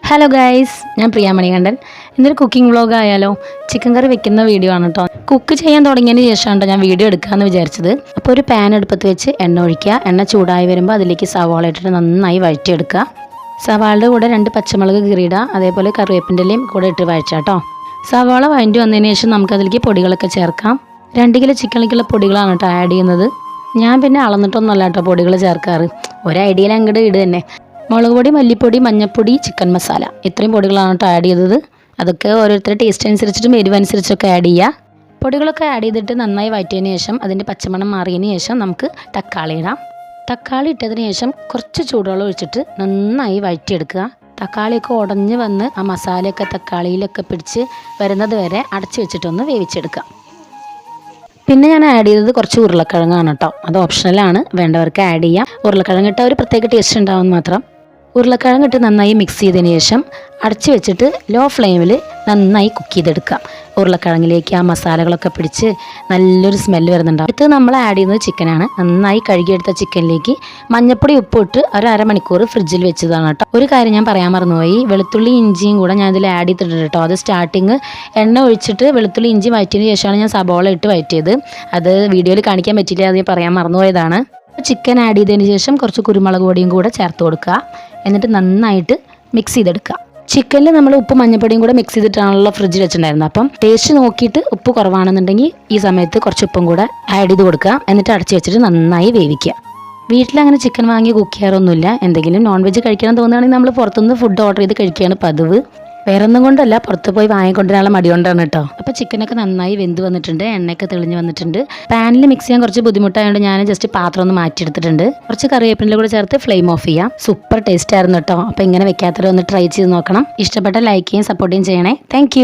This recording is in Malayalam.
ഹലോ ഗൈസ്, ഞാൻ പ്രിയ മണികണ്ഠൻ. ഇന്നൊരു കുക്കിംഗ് വ്ളോഗ് ആയാലോ? ചിക്കൻ കറി വെക്കുന്ന വീഡിയോ ആണ് കേട്ടോ. കുക്ക് ചെയ്യാൻ തുടങ്ങിയതിന് ശേഷമാണ് ഞാൻ വീഡിയോ എടുക്കാമെന്ന് വിചാരിച്ചത്. അപ്പോൾ ഒരു പാൻ അടുപ്പത്ത് വെച്ച് എണ്ണ ഒഴിക്കുക. എണ്ണ ചൂടായി വരുമ്പോൾ അതിലേക്ക് സവാള ഇട്ടിട്ട് നന്നായി വഴറ്റിയെടുക്കുക. സവാളയുടെ കൂടെ 2 പച്ചമുളക് കീറിയിടുക, അതേപോലെ കറിവേപ്പിൻ്റെ ഇലയും കൂടെ ഇട്ട് വഴറ്റുക കേട്ടോ. സവാള വഴറ്റി വന്നതിന് ശേഷം നമുക്കതിലേക്ക് പൊടികളൊക്കെ ചേർക്കാം. 2 കിലോ ചിക്കനിലേക്കുള്ള പൊടികളാണ് കേട്ടോ ആഡ് ചെയ്യുന്നത്. ഞാൻ പിന്നെ അളന്നിട്ടൊന്നുമല്ല കേട്ടോ പൊടികൾ ചേർക്കാറ്, ഒരു ഐഡിയയിൽ അങ്ങോട്ട് ഇടുക തന്നെ. മുളക് പൊടി, മല്ലിപ്പൊടി, മഞ്ഞൾപ്പൊടി, ചിക്കൻ മസാല, ഇത്രയും പൊടികളാണ് കേട്ടോ ആഡ് ചെയ്തത്. അതൊക്കെ ഓരോരുത്തരുടെ ടേസ്റ്റ് അനുസരിച്ചിട്ടും എരിവനുസരിച്ചൊക്കെ ആഡ് ചെയ്യുക. പൊടികളൊക്കെ ആഡ് ചെയ്തിട്ട് നന്നായി വഴറ്റിയതിന് ശേഷം അതിൻ്റെ പച്ചമണം മാറിയതിന് ശേഷം നമുക്ക് തക്കാളി ഇടാം. തക്കാളി ഇട്ടതിന് ശേഷം കുറച്ച് ചൂടുവെള്ളം ഒഴിച്ചിട്ട് നന്നായി വഴറ്റിയെടുക്കുക. തക്കാളിയൊക്കെ ഉടഞ്ഞ് വന്ന് ആ മസാലയൊക്കെ തക്കാളിയിലൊക്കെ പിടിച്ച് വരുന്നത് വരെ അടച്ചു വെച്ചിട്ടൊന്ന് വേവിച്ചെടുക്കുക. പിന്നെ ഞാൻ ആഡ് ചെയ്തത് കുറച്ച് ഉരുളക്കിഴങ്ങാണ് കേട്ടോ. അത് ഓപ്ഷണലാണ്, വേണ്ടവർക്ക് ആഡ് ചെയ്യാം. ഉരുളക്കിഴങ്ങ് ഇട്ടാൽ ഒരു പ്രത്യേക ടേസ്റ്റ് ഉണ്ടാവും മാത്രം. ഉരുളക്കിഴങ്ങ് ഇട്ട് നന്നായി മിക്സ് ചെയ്തതിന് ശേഷം അടച്ചു വെച്ചിട്ട് ലോ ഫ്ലെയിമിൽ നന്നായി കുക്ക് ചെയ്തെടുക്കാം. ഉരുളക്കിഴങ്ങിലേക്ക് ആ മസാലകളൊക്കെ പിടിച്ച് നല്ലൊരു സ്മെല്ല് വരുന്നുണ്ടാവും. അടുത്ത് നമ്മൾ ആഡ് ചെയ്യുന്നത് ചിക്കനാണ്. നന്നായി കഴുകിയെടുത്ത ചിക്കനിലേക്ക് മഞ്ഞൾപ്പൊടി, ഉപ്പ് ഇട്ട് ഒരു അരമണിക്കൂർ ഫ്രിഡ്ജിൽ വെച്ചതാണ് കേട്ടോ. ഒരു കാര്യം ഞാൻ പറയാൻ മറന്നുപോയി, വെളുത്തുള്ളി ഇഞ്ചിയും കൂടെ ഞാൻ ഇതിൽ ആഡ് ചെയ്തിട്ടുണ്ട് കേട്ടോ. അത് സ്റ്റാർട്ടിങ് എണ്ണ ഒഴിച്ചിട്ട് വെളുത്തുള്ളി ഇഞ്ചി വഴറ്റിയതിന് ശേഷമാണ് ഞാൻ സബോള ഇട്ട് വഴറ്റിയത്. അത് വീഡിയോയിൽ കാണിക്കാൻ പറ്റില്ല, അത് ഞാൻ പറയാൻ മറന്നുപോയതാണ്. ചിക്കൻ ആഡ് ചെയ്തതിന് ശേഷം കുറച്ച് കുരുമുളക് പൊടിയും കൂടെ ചേർത്ത് കൊടുക്കുക. എന്നിട്ട് നന്നായിട്ട് മിക്സ് ചെയ്തെടുക്കുക. ചിക്കനിൽ നമ്മൾ ഉപ്പ് മഞ്ഞൾപ്പൊടിയും കൂടെ മിക്സ് ചെയ്തിട്ടാണല്ലോ ഫ്രിഡ്ജിൽ വെച്ചിട്ടുണ്ടായിരുന്നത്. അപ്പം ടേസ്റ്റ് നോക്കിയിട്ട് ഉപ്പ് കുറവാണെന്നുണ്ടെങ്കിൽ ഈ സമയത്ത് കുറച്ച് ഉപ്പും കൂടെ ആഡ് ചെയ്ത് കൊടുക്കുക. എന്നിട്ട് അടച്ചു വെച്ചിട്ട് നന്നായി വേവിക്കുക. വീട്ടിലങ്ങനെ ചിക്കൻ വാങ്ങി കുക്ക് ചെയ്യാറൊന്നുമില്ല. എന്തെങ്കിലും നോൺ വെജ് കഴിക്കണം തോന്നുകയാണെങ്കിൽ നമ്മൾ പുറത്തുനിന്ന് ഫുഡ് ഓർഡർ ചെയ്ത് കഴിക്കുകയാണ് പതിവ്. വേറെ ഒന്നും കൊണ്ടല്ല, പുറത്ത് പോയി വാങ്ങിക്കൊണ്ടിരാനുള്ള മടി കൊണ്ടാണ് കേട്ടോ. അപ്പോൾ ചിക്കനൊക്കെ നന്നായി വെന്ത് വന്നിട്ടുണ്ട്, എണ്ണയൊക്കെ തെളിഞ്ഞ് വന്നിട്ടുണ്ട്. പാനിൽ മിക്സ് ചെയ്യാൻ കുറച്ച് ബുദ്ധിമുട്ടായതുകൊണ്ട് ഞാൻ ജസ്റ്റ് പാത്രം ഒന്ന് മാറ്റിയെടുത്തിട്ടുണ്ട്. കുറച്ച് കറിവേപ്പിൻ്റെ കൂടെ ചേർത്ത് ഫ്ലെയിം ഓഫ് ചെയ്യാം. സൂപ്പർ ടേസ്റ്റ് ആയിരുന്നു കേട്ടോ. അപ്പോൾ ഇങ്ങനെ വെക്കാത്തവരൊന്ന് ട്രൈ ചെയ്ത് നോക്കണം. ഇഷ്ടപ്പെട്ട ലൈക്ക് ചെയ്യും സപ്പോർട്ട് ചെയ്യണേ. താങ്ക്